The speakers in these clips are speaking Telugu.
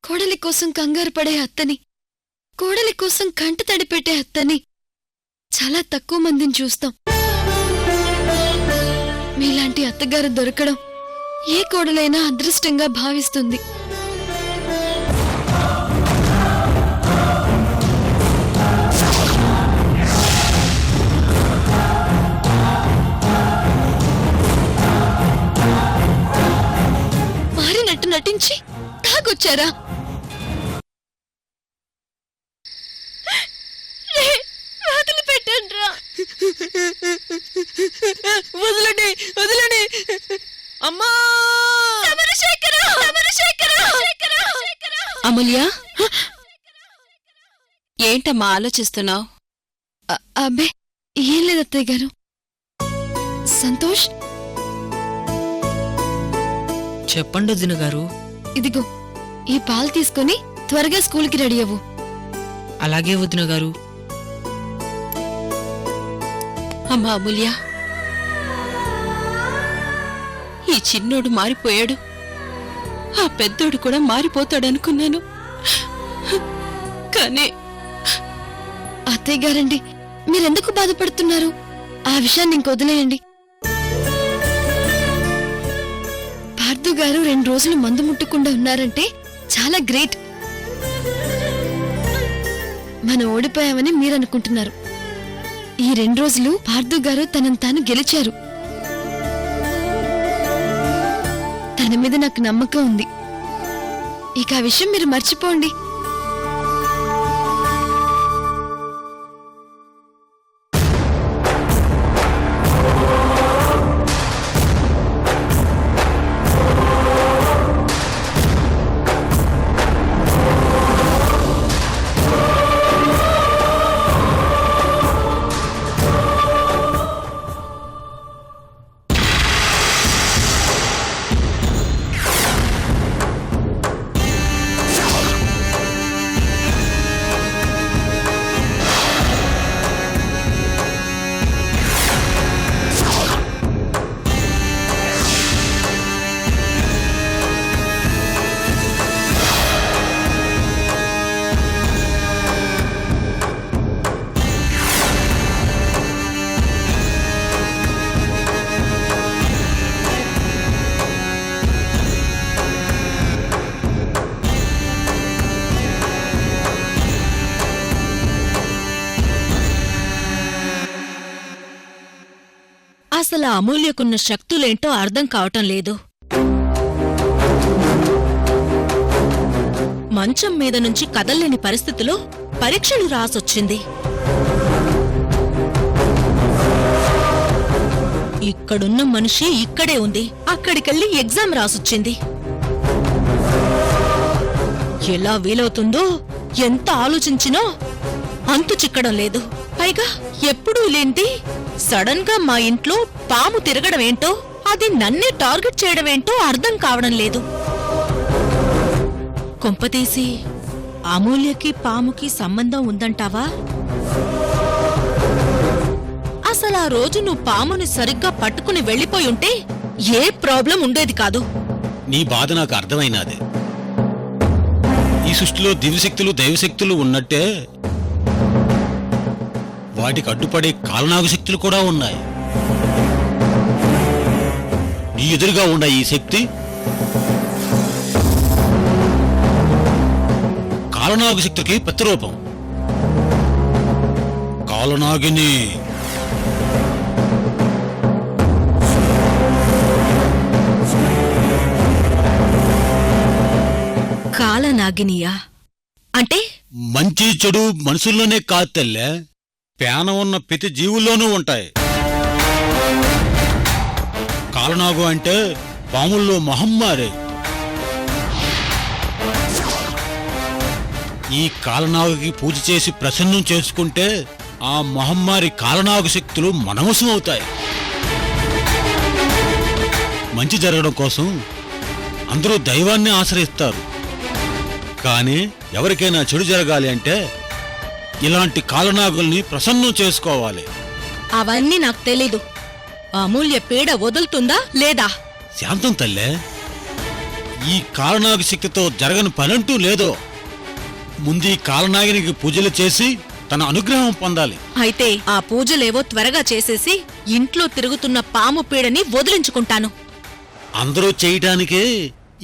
కోడలి కోసం కంగారు పడే అత్తని, కోడలి కోసం కంట తడిపెట్టే అత్తని చాలా తక్కువ మందిని చూస్తాం. మీలాంటి అత్తగారు దొరకడం ఏ కోడలైనా అదృష్టంగా భావిస్తుంది. మారినట్టు నటించి తాగొచ్చారా? వదిలిపెట్టండ్రా. వదలండి, వదలండి అమ్మా. అమూల్య, ఏంటమ్మా ఆలోచిస్తున్నావు? అబ్బే ఏం లేదు అత్తయ్య గారు. సంతోష్, చెప్పండి వదిన గారు. ఇదిగో ఈ పాలు తీసుకుని త్వరగా స్కూల్కి రెడీ అవ్వు. అలాగే వదిన గారు. అమ్మా అమూల్య, ఈ చిన్నోడు మారిపోయాడు, ఆ పెద్దోడు కూడా మారిపోతాడనుకున్నాను. కానీ అత్తయ్య గారండి, మీరెందుకు బాధపడుతున్నారు? ఆ విషయాన్ని ఇంకొదిలేయండి. పార్థు గారు 2 రోజులు మందు ముట్టకుండా ఉన్నారంటే చాలా గ్రేట్. మనం ఓడిపోయామని మీరనుకుంటున్నారు. ఈ 2 రోజులు పార్థు గారు తనను తాను గెలిచారు. తన మీద నాకు నమ్మకం ఉంది. ఇక ఆ విషయం మీరు మర్చిపోండి. అసలు అమూల్యకున్న శక్తులేంటో అర్థం కావటం లేదు. మంచం మీద నుంచి కదల్లేని పరిస్థితిలో పరీక్షలు రాసొచ్చింది. ఇక్కడున్న మనిషి ఇక్కడే ఉంది, అక్కడికెళ్ళి ఎగ్జామ్ రాసొచ్చింది. ఎలా వీలవుతుందో ఎంత ఆలోచించినా అంతు చిక్కడం లేదు. పైగా ఎప్పుడూ లేంది సడన్ గా మా ఇంట్లో పాము తిరగడమేంటో, అది నన్నే టార్గెట్ చేయడమేంటో అర్థం కావడం లేదు. కొంపతీసి అమూల్యకి పాముకి సంబంధం ఉందంటావా? అసలు ఆ రోజు నువ్వు పాముని సరిగ్గా పట్టుకుని వెళ్లిపోయుంటే ఏ ప్రాబ్లం ఉండేది కాదు. నీ బాధ నాకు అర్థమైనది. ఈ సృష్టిలో దివ్యశక్తులు దైవశక్తులు ఉన్నట్టే వాటికి అడ్డుపడే కాలనాగు శక్తులు కూడా ఉన్నాయి. నీ ఎదురుగా ఉన్న ఈ శక్తి కాలనాగు శక్తికి ప్రతిరూపం. కాలనాగిని. కాలనాగినియా అంటే? మంచి చెడు మనుషుల్లోనే కాదు తెల్లే, పేన ఉన్న ప్రతి జీవుల్లోనూ ఉంటాయి. కాలనాగు అంటే పాముల్లో మహమ్మారి. ఈ కాలనాగుకి పూజ చేసి ప్రసన్నం చేసుకుంటే ఆ మహమ్మారి కాలనాగు శక్తులు మనవశం అవుతాయి. మంచి జరగడం కోసం అందరూ దైవాన్ని ఆశ్రయిస్తారు. కానీ ఎవరికైనా చెడు జరగాలి అంటే ఇలాంటి కాలనాగుల్ని ప్రసన్నం చేసుకోవాలి. అవన్నీ నాకు తెలీదు. అమూల్య పీడ వదులుతుందా లేదా? శాంతం తల్లే, ఈ కాలనాగు శక్తితో జరగని పనంటూ లేదో. ముందు ఈ కాలనాగినికి పూజలు చేసి తన అనుగ్రహం పొందాలి. అయితే ఆ పూజలేవో త్వరగా చేసేసి ఇంట్లో తిరుగుతున్న పాము పీడని వదిలించుకుంటాను. అందరూ చేయటానికే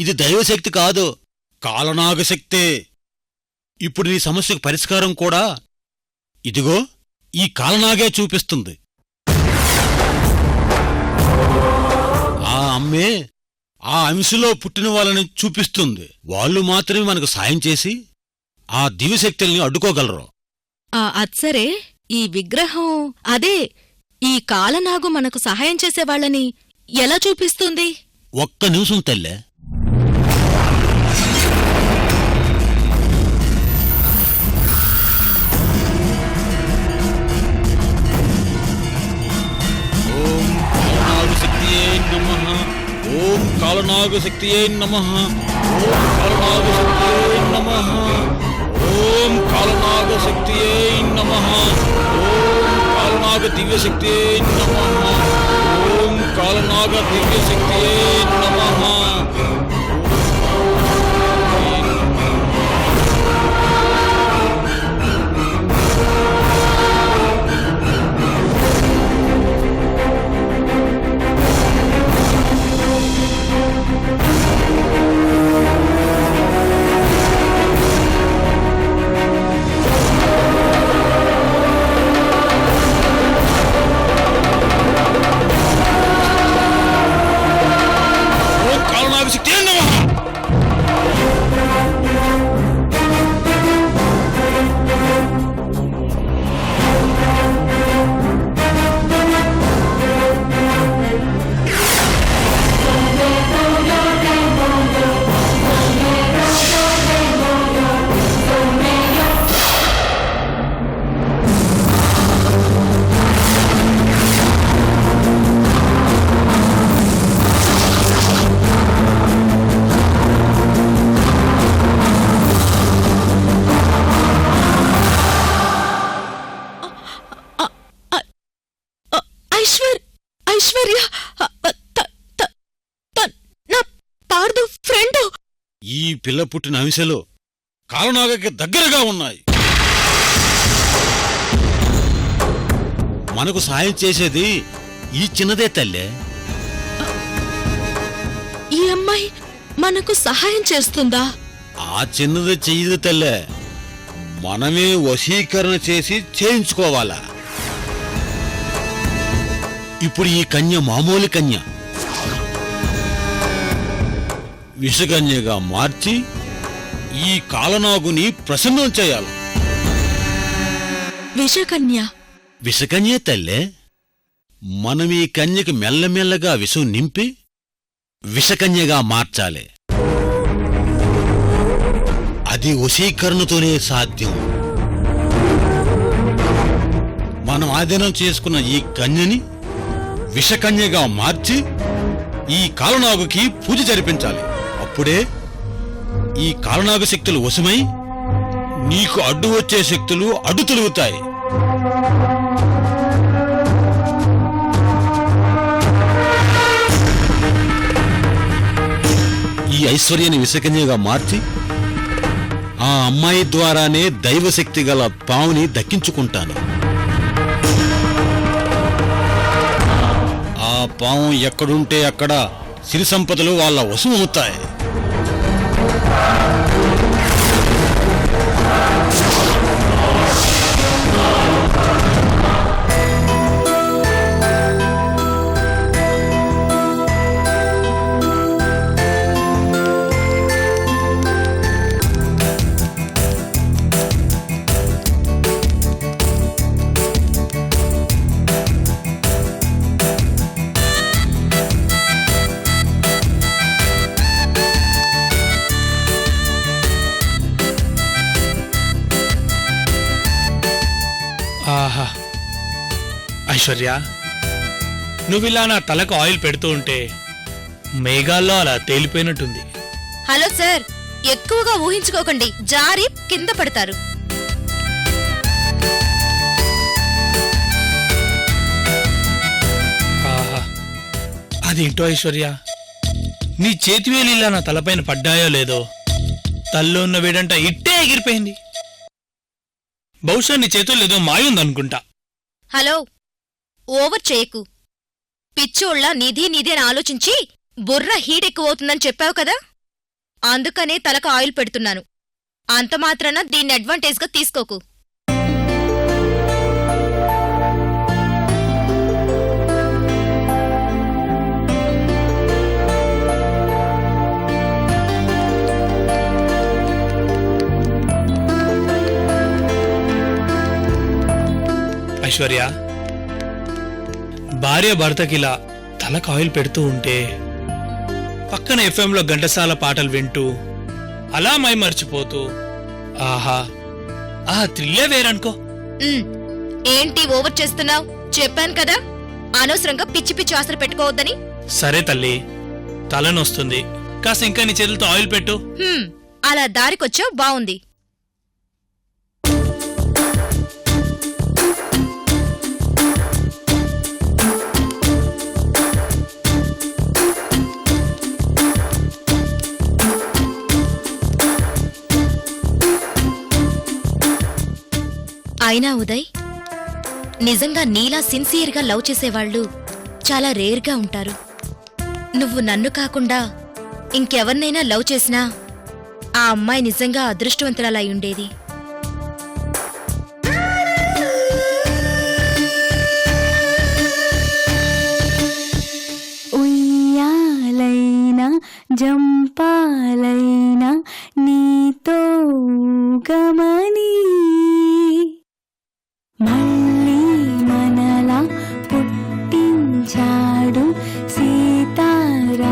ఇది దైవశక్తి కాదు, కాలనాగశక్తే. ఇప్పుడు నీ సమస్యకు పరిష్కారం కూడా ఇదిగో ఈ కాలనాగే చూపిస్తుంది. ఆ అమ్మే ఆ అంశలో పుట్టిన వాళ్ళని చూపిస్తుంది. వాళ్ళు మాత్రమే మనకు సాయం చేసి ఆ దివ్యశక్తుల్ని అడ్డుకోగలరు. అత్సరే, ఈ విగ్రహం అదే ఈ కాలనాగు మనకు సహాయం చేసేవాళ్ళని ఎలా చూపిస్తుంది? ఒక్క నిమిషం తల్లే. ఓం కాలనాగశక్తియే నమః. ఓం కాలనాగశక్తియే నమః. ఓం కాలనాగ దివ్యశక్తియే నమః. ఓం కాలనాగ దివ్యశక్తియే నమః. ఐశ్వర్య, నా పార్దు ఫ్రెండు. ఈ పిల్ల పుట్టిన అంశలో కాలనాగకి దగ్గరగా ఉన్నాయి. మనకు సాయం చేసేది ఈ చిన్నదే తల్లే. ఈ అమ్మాయి మనకు సహాయం చేస్తుందా? ఆ చిన్నది చెయ్యదు తల్లే, మనమే వశీకరణ చేసి చేయించుకోవాలా. ఇప్పుడు ఈ కన్య మామూలు కన్య విషకన్యగా మార్చి ఈ కాలనాగుని ప్రసన్నం చేయాలి. విషకన్య? విషకన్యే తల్లే. మనం ఈ కన్యకి మెల్లమెల్లగా విషం నింపి విషకన్యగా మార్చాలి. అది వశీకరణతోనే సాధ్యం. మనం ఆధీనం చేసుకున్న ఈ కన్యని విషకన్యగా మార్చి ఈ కాలనాగుకి పూజ జరిపించాలి. అప్పుడే ఈ కాలనాగు శక్తులు వశమై నీకు అడ్డు వచ్చే శక్తులు అడ్డు తొలుగుతాయి. ఈ ఐశ్వర్యాన్ని విషకన్యగా మార్చి ఆ అమ్మాయి ద్వారానే దైవశక్తి గల పావుని దక్కించుకుంటాను. ఆ పాము ఎక్కడుంటే అక్కడ సిరి సంపదలు వాళ్ళ వశం అవుతాయి. ఆహా ఐశ్వర్య, నువ్విలా నా తలకు ఆయిల్ పెడుతూ ఉంటే మేఘాల్లో అలా తేలిపోయినట్టుంది. హలో సార్, ఎక్కువగా ఊహించుకోకండి, జారి కింద పడతారు. ఆహా, అదేంటో ఐశ్వర్య, నీ చేతివేలు ఇలా నా తలపైన పడ్డాయో లేదో తల్లో ఉన్న వేడంట ఇట్టే ఎగిరిపోయింది. బహుశా నీ చేతుల్లో ఏదో మాయుందనుకుంటా. హలో, ఓవర్ చేయకు. పిచ్చోళ్ళ నిధి నిధి అని ఆలోచించి బుర్ర హీటెక్కువవుతుందని చెప్పావు కదా, అందుకనే తలకు ఆయిల్ పెడుతున్నాను. అంత మాత్రాన దీన్ని అడ్వాంటేజ్గా తీసుకోకు. ఐశ్వర్య, భార్య భర్తకిలా తలకు ఆయిల్ పెడుతూ ఉంటే పక్కన ఎఫ్ఎంలో ఘంటసాల పాటలు వింటూ అలా మై మర్చిపోతూ ఆహా ఆ థ్రిల్లే వేరనుకో. ఏంటి ఓవర్ చేస్తున్నావు? చెప్పాను కదా అనవసరంగా పిచ్చి పిచ్చి ఆశలు పెట్టుకోవద్దని. సరే తల్లి, తలనొస్తుంది, కాస్త ఇంకా నీ చేతులతో ఆయిల్ పెట్టు. అలా దారికొచ్చావు, బావుంది. అయినా ఉదయ్, నిజంగా నీలా సిన్సియర్గా లవ్ చేసేవాళ్లు చాలా రేర్గా ఉంటారు. నువ్వు నన్ను కాకుండా ఇంకెవర్నైనా లవ్ చేసినా ఆ అమ్మాయి నిజంగా అదృష్టవంతురాలై ఉండేది. ఉయ్యాలైనా జంపాలైనా నీతో గమని మళ్ళీ మనలా పుట్టించాడు సీతారాములని.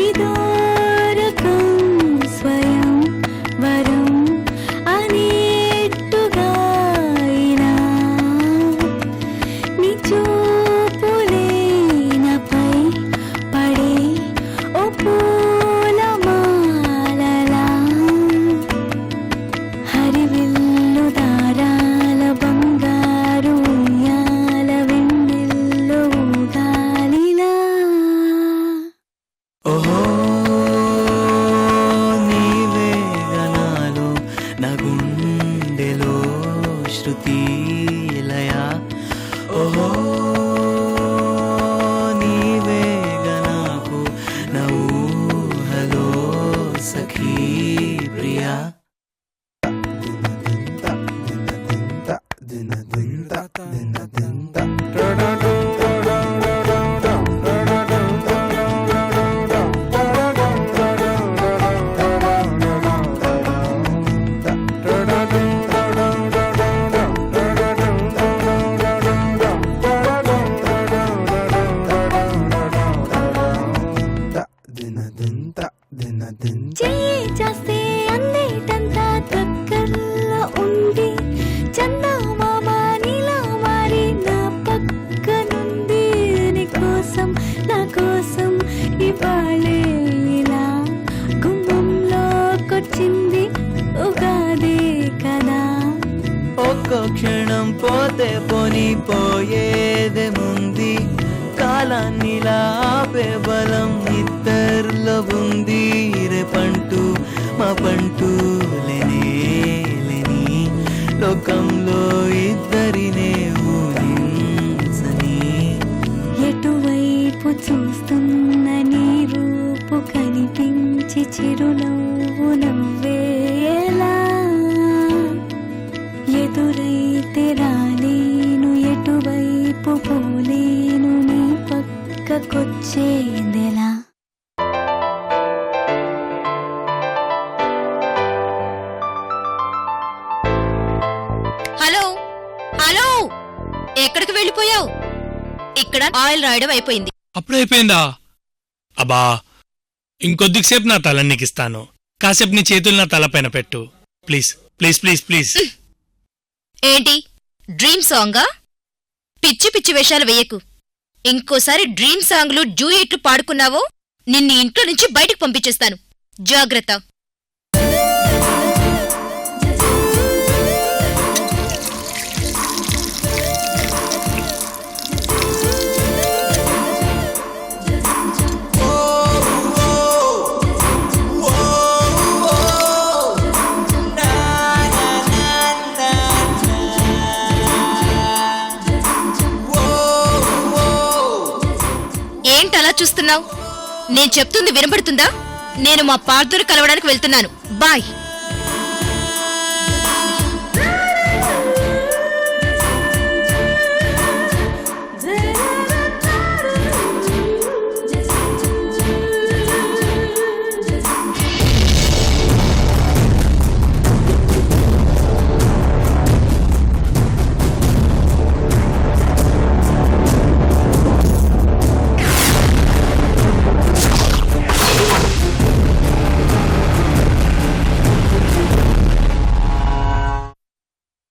ఇదో రకం స్వయం వరం అనేట్టుగా అయినా నీ చూపులేనపై పడే ఓ పూలమాలలా హరివిల్లు దారాల బంగారు ఉయ్యాల వెన్నెల్లో ఊగాలిలా. ఓహో నీవే గనాలు నా గుండెలో శృతి లయ. ఓహో నీవే గనాకు నా ఊహలో సఖీ ప్రియా. చెయ్యి చేస్తే అందేటంతా దగ్గరలో ఉంది. చందమామ నీలా మారి నా పక్కనుంది. నీ కోసం నా కోసం ఇవాళే ఇలా గుమ్మంలోకొచ్చింది ఉగాది కదా. ఒక్కో క్షణం పోతే పోని పోయేదేముంది. కాలాన్నిలా ఆపే బలం ఇద్దరిలో ఉంది. రేపంటూ మా పంటూ లేనే లేని లోకంలో ఇద్దరినే ఊహించని. ఎటువైపు చూస్తున్న నీ రూపు కనిపించి చిరునవ్వు నవ్వేలా. ఎదురైతే రాలేను, ఎటువైపు పోలేను, నీ పక్కకొచ్చేదెలా. హలో హలో, ఎక్కడికి వెళ్ళిపోయావు? ఇక్కడ ఆయిల్ రాయడం అయిపోయింది. అప్పుడైపోయిందా? అబ్బా, ఇంకొద్దిసేపు నా తల నీకిస్తాను. కాసేపు నీ చేతులు నా తలపైన పెట్టు ప్లీజ్ ప్లీజ్ ప్లీజ్ ప్లీజ్. ఏంటి డ్రీమ్ సాంగా? పిచ్చి పిచ్చి వేషాలు వెయ్యకు. ఇంకోసారి డ్రీమ్ సాంగ్లు డ్యూయెట్లు పాడుకున్నావో నిన్ను ఇంట్లో నుంచి బయటకు పంపించేస్తాను. జాగ్రత్త. మాట్లాడుతున్నావు? నేను చెప్తుంది వినబడుతుందా? నేను మా పార్థుని కలవడానికి వెళ్తున్నాను. బాయ్.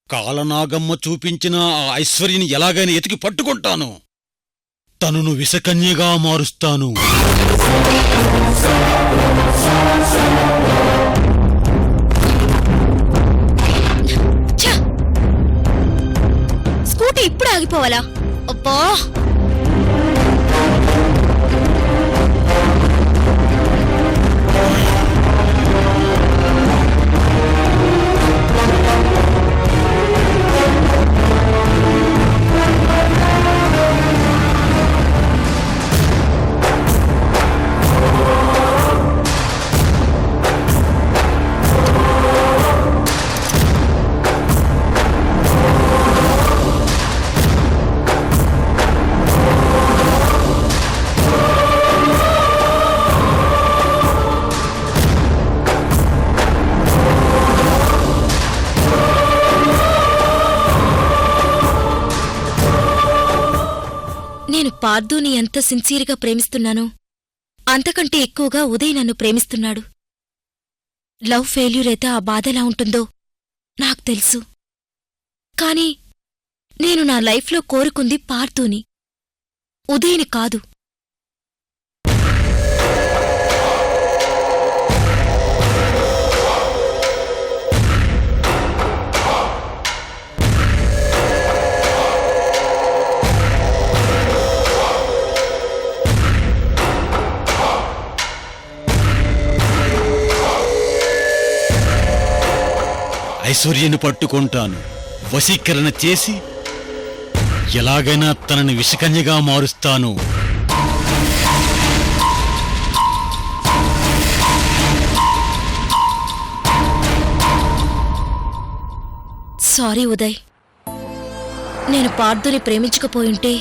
కాలనాగమ్మ చూపించిన ఆ ఐశ్వర్యని ఎలాగైనా ఎతికి పట్టుకుంటాను. తనను విషకన్యగా మారుస్తాను. స్కూటీ ఇప్పుడు ఆగిపోవాలా? అబ్బా! నేను పార్థుని ఎంత సిన్సియర్గా ప్రేమిస్తున్నానో అంతకంటే ఎక్కువగా ఉదయ్ నన్ను ప్రేమిస్తున్నాడు. లవ్ ఫెయిల్యూర్ అయితే ఆ బాధ ఎలా ఉంటుందో నాకు తెలుసు. కాని నేను నా లైఫ్లో కోరుకుంది పార్థుని, ఉదయ్ని కాదు. ఐశ్వర్యని పట్టుకుంటాను. వశీకరణ చేసి ఎలాగైనా తనని విషకన్యగా మారుస్తాను. సారీ ఉదయ్, నేను పార్థుని ప్రేమించకపోయుంటే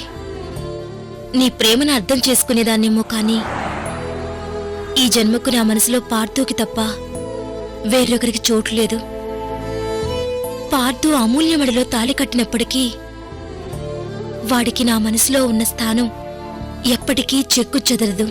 నీ ప్రేమను అర్థం చేసుకునేదాన్నేమో. కాని ఈ జన్మకు నా మనసులో పార్థుకి తప్ప వేరొకరికి చోటు లేదు. పార్థు అమూల్యమడిలో తాళి కట్టినప్పటికీ వాడికి నా మనసులో ఉన్న స్థానం ఎప్పటికీ చెక్కు చెదరదు.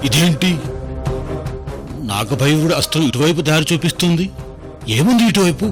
ఇదేంటి, నాగభైరుడు అస్త్రం ఇటువైపు దారి చూపిస్తుంది. ఏముంది ఇటువైపు?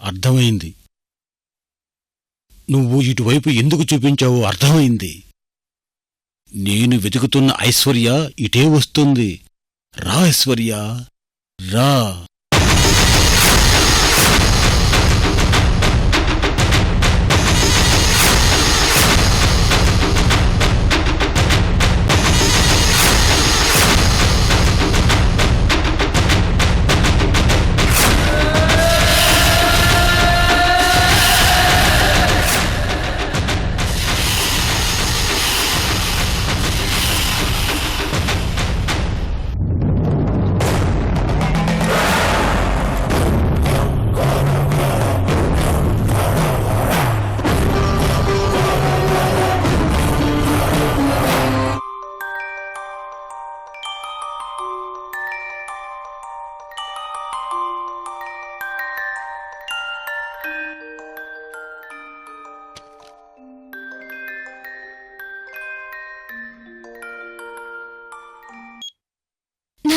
అర్థమైంది. నువ్వు ఇటువైపు ఎందుకు చూపించావో అర్థమైంది. నేను వెతుకుతున్న ఐశ్వర్య ఇటే వస్తుంది. రా ఐశ్వర్య, రా.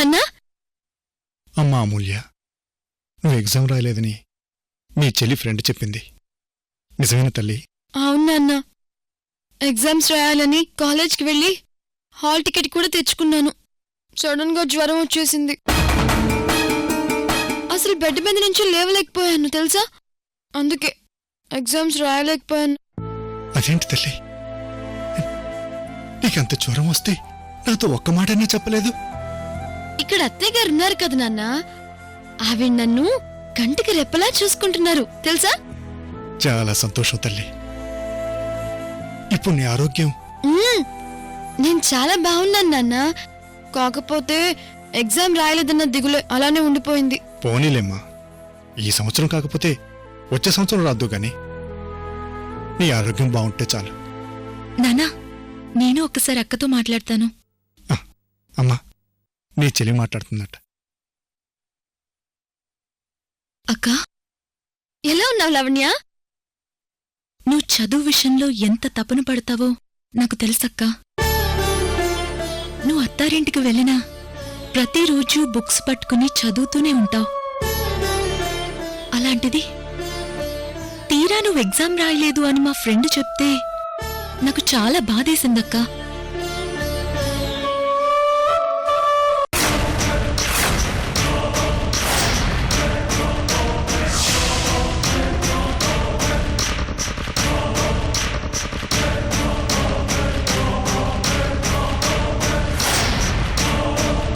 నాన్న? అమ్మా అమూల్య, నువ్వు ఎగ్జామ్ రాయలేదని మీ చెల్లి ఫ్రెండ్ చెప్పింది నిజమైన తల్లి? అవును నాన్న. ఎగ్జామ్స్ రాయాలని కాలేజ్కి వెళ్ళి హాల్ టికెట్ కూడా తెచ్చుకున్నాను. సడన్ గా జ్వరం వచ్చేసింది. అసలు బెడ్ మీద నుంచి లేవలేకపోయాను తెలుసా. అందుకే ఎగ్జామ్స్ రాయలేకపోయాను. అదేంటి తల్లి, నీకంత జ్వరం వస్తే నాతో ఒక్క మాటైనా చెప్పలేదు? ఇక్కడ అత్తయ్య గారు ఉన్నారు కదా నాన్న, ఆవిడ నన్ను కంటికి రెప్పలా చూసుకుంటున్నారు తెలుసా. చాలా సంతోషం తల్లి. ఇప్పుడు నీ ఆరోగ్యం? నేను చాలా బాగున్నాను నాన్న. కాకపోతే ఎగ్జామ్ రాయలేదన్న దిగులే అలానే ఉండిపోయింది. పోనీలేమ్మా, ఈ సంవత్సరం కాకపోతే వచ్చే సంవత్సరం రాద్దు గాని నీ ఆరోగ్యం బాగుంటే చాలు. నానా, నేను ఒక్కసారి అక్కతో మాట్లాడతాను. అమ్మా, నీ చెల్లి మాట్లాడుతుందట. అక్క, ఎలా ఉన్నావు లావణ్య? నువ్వు చదువు విషయంలో ఎంత తపన పడతావో నాకు తెలుసక్కా. నువ్వు అత్తారింటికి వెళ్ళినా ప్రతిరోజు బుక్స్ పట్టుకుని చదువుతూనే ఉంటావు. అలాంటిది తీరా నువ్వు ఎగ్జామ్ రాయలేదు అని మా ఫ్రెండ్ చెప్తే నాకు చాలా బాధేసిందక్కా.